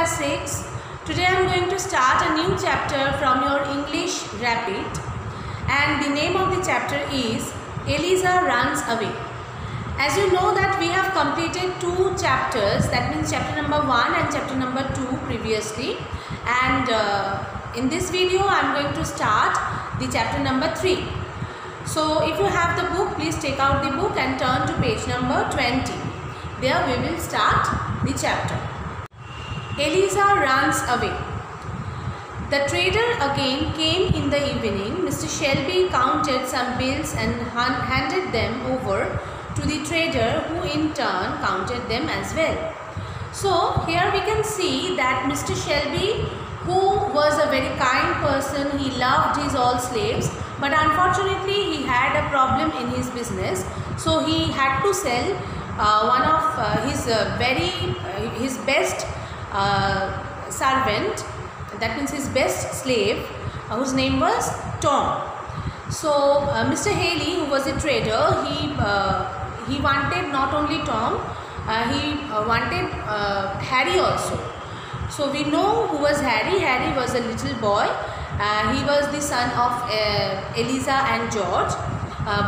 class 6. Today I am going to start a new chapter from your English Rapid, and the name of the chapter is Eliza Runs Away. As you know that we have completed two chapters, that means chapter number 1 and chapter number 2 previously, and in this video I am going to start the chapter number 3. So if you have the book, please take out the book and turn to page number 20. There we will start the chapter. Eliza runs away. The trader again came in the evening. Mr. Shelby counted some bills and handed them over to the trader, who in turn counted them as well. So here we can see that Mr. Shelby, who was a very kind person, he loved his all slaves, but unfortunately he had a problem in his business, so he had to sell one of his best servant, that means his best slave, whose name was Tom. So Mr. Haley, who was a trader, he wanted not only Tom, he wanted Harry also. So we know who was Harry. Harry was a little boy. He was the son of Eliza and George.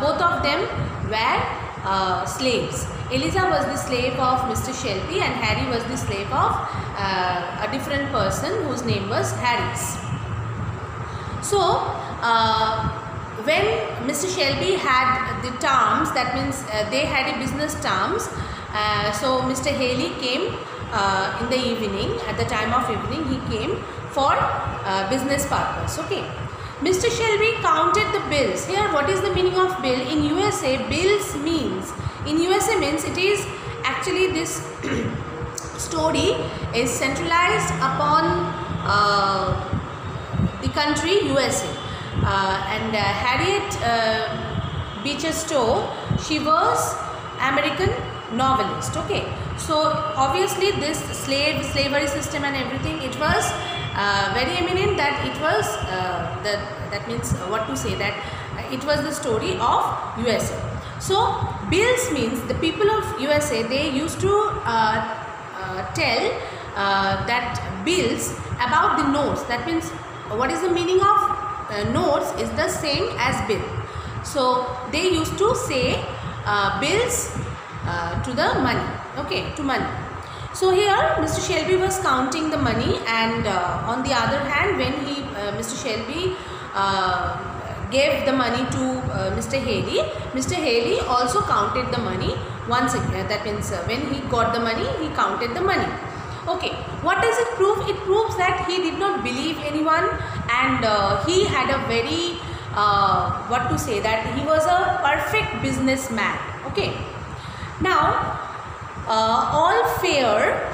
Both of them were slaves. Eliza was the slave of Mr. Shelby and Harry was the slave of a different person whose name was Harris. So when Mr. Shelby had the terms, that means they had a business terms, so Mr. Haley came in the evening, at the time of evening he came for business purpose. Okay. Mr. Shelby counted the bills. Here what is the meaning of bill? In USA, bills means, in USA means it is actually this story is centralized upon the country USA, and Harriet Beecher Stowe, she was American novelist. Okay, so obviously this slavery system and everything, it was very eminent, that it was that means what to say, that it was the story of USA. So bills means the people of USA, they used to tell that bills about the notes. That means what is the meaning of notes is the same as bill. So they used to say bills to the money, okay, to money. So here Mr. Shelby was counting the money, and on the other hand, when Mr. Shelby gave the money to Mr. Haley also counted the money once again. That means when he got the money, he counted the money. Okay, what does it prove? It proves that he did not believe anyone, and he had a very what to say, that he was a perfect businessman. Okay, now all fair,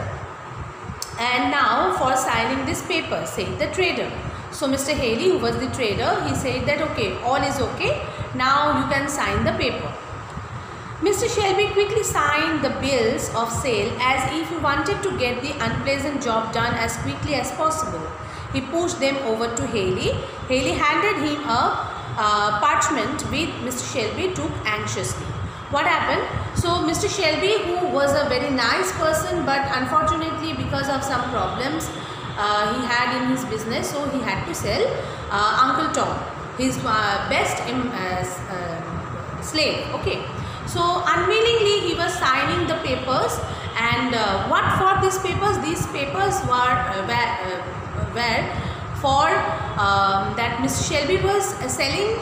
and now for signing this paper, said the trader. So Mr. Haley, who was the trader, he said that okay, all is okay, now you can sign the paper. Mr. Shelby quickly signed the bills of sale as if he wanted to get the unpleasant job done as quickly as possible. He pushed them over to Haley. Haley handed him a parchment which Mr. Shelby took anxiously. What happened? So Mr. Shelby, who was a very nice person, but unfortunately because of some problems he had in his business, so he had to sell Uncle Tom, his best slave. Okay, so unwillingly he was signing the papers, and what for these papers? These papers were for that Mr. Shelby was selling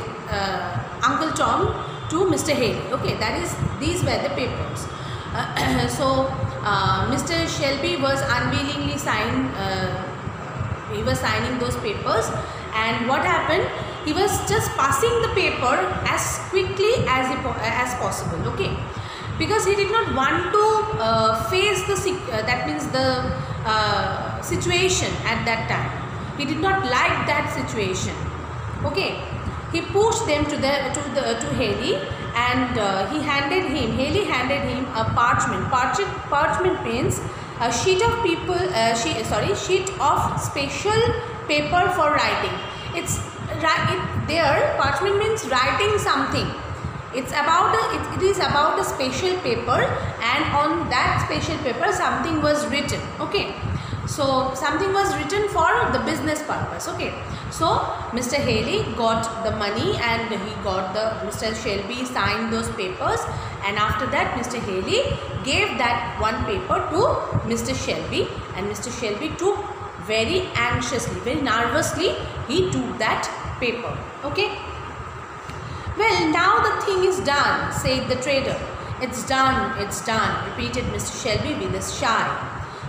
Uncle Tom to Mr. Haley. Okay, these were the papers. So Mr. Shelby was unwillingly signing those papers, and what happened? He was just passing the paper as quickly as possible. Okay, because he did not want to face the that means the situation at that time. He did not like that situation. Okay. He pushed them to Haley, and Haley handed him a parchment. Parchment means a sheet of sheet of special paper for writing. Parchment means writing something. It is about a special paper, and on that special paper something was written. Okay, So something was written for the business purpose. Okay. So Mr. Haley got the money and he got Mr. Shelby signed those papers, and after that Mr. Haley gave that one paper to Mr. Shelby, and Mr. Shelby took very anxiously, very nervously he took that paper. Okay. Well, now the thing is done, said the trader. It's done, repeated Mr. Shelby with a sigh.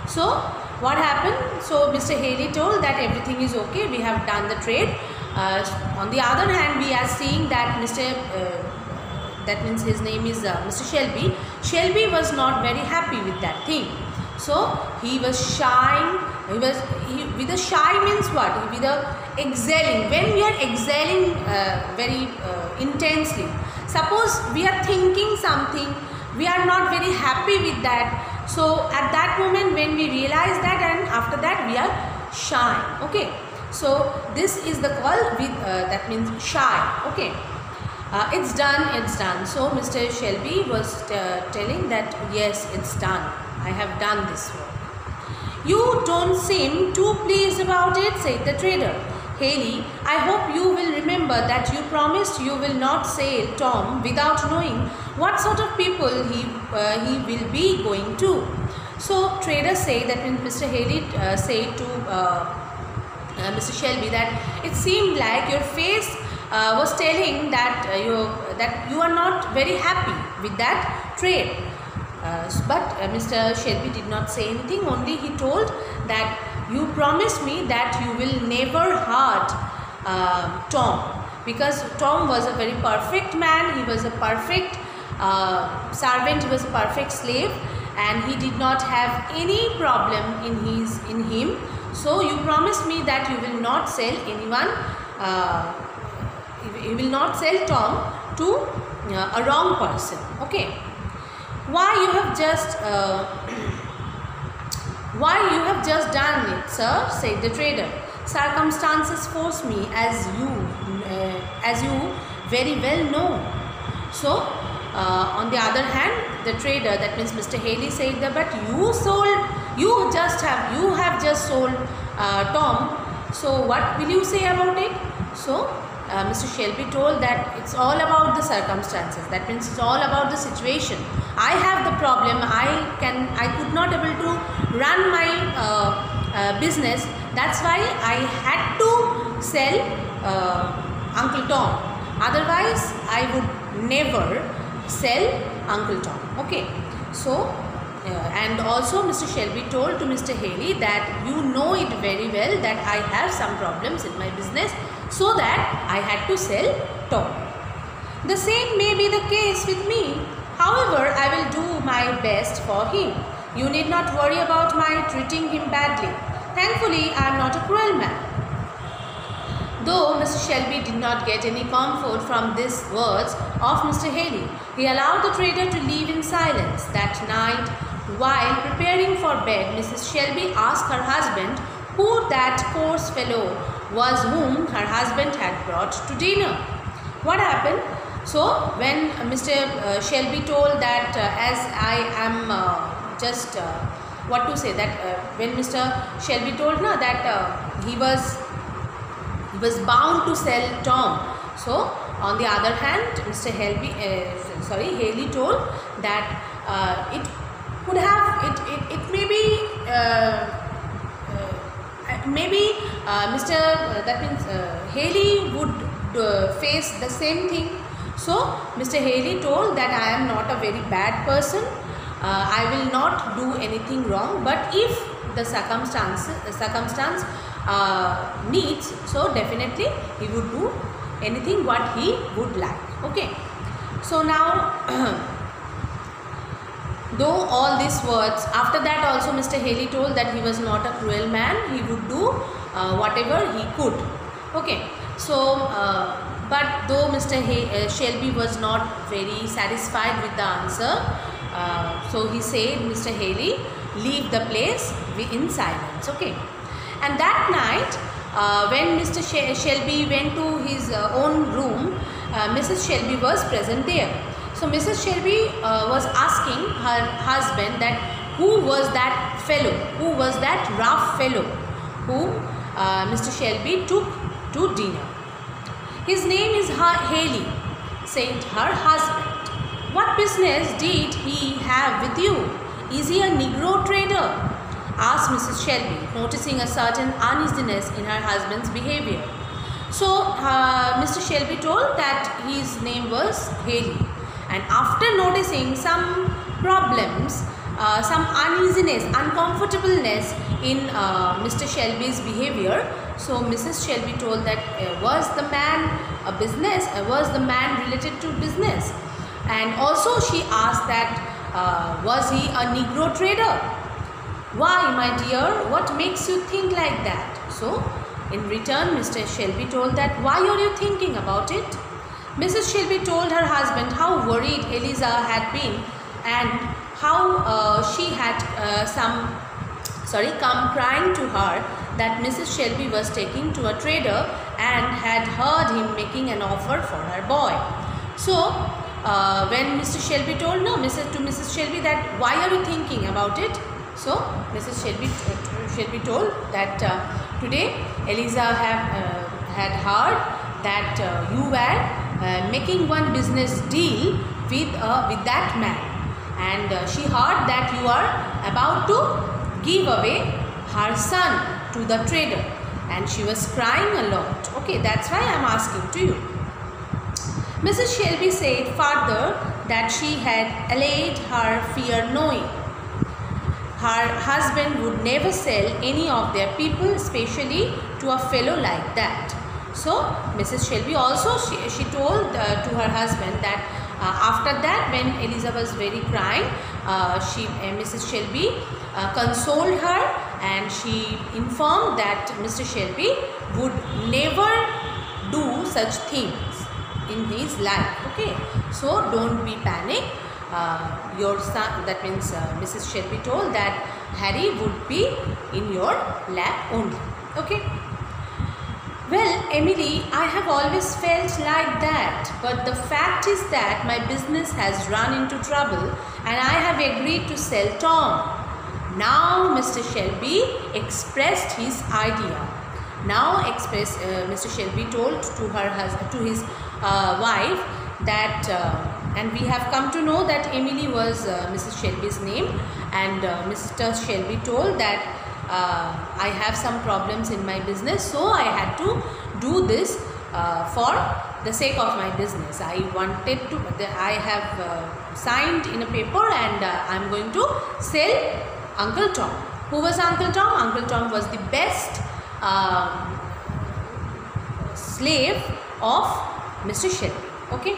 So what happened? So Mr. Haley told that everything is okay, we have done the trade. On the other hand, we are seeing that that means his name is Mr. Shelby. Shelby was not very happy with that thing. So he was shying. With a shy means what? With a exhaling. When we are exhaling very intensely, suppose we are thinking something, we are not very happy with that. So at that moment when we realize that, and after that we are shy. Okay. So this is the call with that means shy. Okay. It's done. So Mr. Shelby was telling that yes, it's done. I have done this work. You don't seem too pleased about it, said the trader. Haley, I hope you will remember that you promised you will not sail Tom without knowing what sort of people he will be going to. So trader said that when Mr. Haley said to Mr. Shelby that it seemed like your face was telling that you are not very happy with that trade. But Mr. Shelby did not say anything, only he told that you promised me that you will never hurt Tom, because Tom was a very perfect man, he was a perfect servant, he was a perfect slave, and he did not have any problem in him. So you promised me that you will not sell anyone, you will not sell Tom to a wrong person. Okay. Why you have just done it, sir, said the trader. Circumstances force me, as you very well know. So on the other hand, the trader, that means Mr. Haley, said that but you have just sold Tom, so what will you say about it? So Mr. Shelby told that it's all about the circumstances, that means it's all about the situation. I have the problem, I could not able to run my business, that's why I had to sell Uncle Tom, otherwise I would never sell Uncle Tom. Okay. So and also Mr. Shelby told to Mr. Haley that you know it very well that I have some problems in my business, so that I had to sell Tom. The same may be the case with me. However, I will do my best for him. You need not worry about my treating him badly. Thankfully, I am not a cruel man. Though Mr. Shelby did not get any comfort from these words of Mr. Haley, he allowed the trader to leave in silence. That night, while preparing for bed, Mrs. Shelby asked her husband who that coarse fellow was whom her husband had brought to dinner. What happened? So when Mr. Shelby told that as I am when Mr. Shelby told that he was bound to sell Tom. So on the other hand, Mr. Haley told that it could have it may be that means Haley would face the same thing. So Mr. Haley told that I am not a very bad person, I will not do anything wrong, but if the circumstance needs, so definitely he would do anything what he would like. Okay. So now though all these words, after that also Mr. Haley told that he was not a cruel man, he would do whatever he could. Okay. So but though Mr. Shelby was not very satisfied with the answer, so he said, Mr. Haley, leave the place in silence. Okay. And that night when Mr. Shelby went to his own room, Mrs. Shelby was present there. So Mrs. Shelby was asking her husband that who was that fellow. Who was that rough fellow whom Mr. Shelby took to dinner? His name is Haley, said her husband. What business did he have with you? Is he a Negro trader? Asked Mrs. Shelby, noticing a certain uneasiness in her husband's behavior. So Mr. Shelby told that his name was Haley, and after noticing some problems, some uneasiness, uncomfortableness in Mr. Shelby's behavior, so Mrs. Shelby told that was the man a business, was the man related to business, and also she asked that was he a Negro trader? Why, my dear, what makes you think like that? So in return, Mr. Shelby told that why are you thinking about it? Mrs. Shelby told her husband how worried Eliza had been and how she had come crying to her that Mrs. Shelby was taking to a trader and had heard him making an offer for her boy. So when Mr. Shelby told to Mrs. Shelby that why are you thinking about it? So Mrs. Shelby told that today Eliza had heard that you were making one business deal with that man, and she heard that you are about to give away her son to the trader, and she was crying a lot. Okay, that's why I am asking to you. Mrs. Shelby said further that she had allayed her fear, knowing her husband would never sell any of their people, especially to a fellow like that. So Mrs. Shelby also she told to her husband that after that, when Eliza was very crying, Mrs. Shelby consoled her, and she informed that Mr. Shelby would never do such things in his life. Okay, so don't be panic. Your son, that means Mrs. Shelby told that Harry would be in your lap only. Okay. Well, Emily, I have always felt like that, but the fact is that my business has run into trouble and I have agreed to sell Tom. Now Mr. Shelby expressed his idea. Now Mr. Shelby told to his wife that and we have come to know that Emily was Mrs. Shelby's name, and Mr. Shelby told that I have some problems in my business, so I had to do this for the sake of my business. I have signed in a paper, and I am going to sell Uncle Tom. Who was Uncle Tom? Uncle Tom was the best slave of Mr. Shelby. Okay.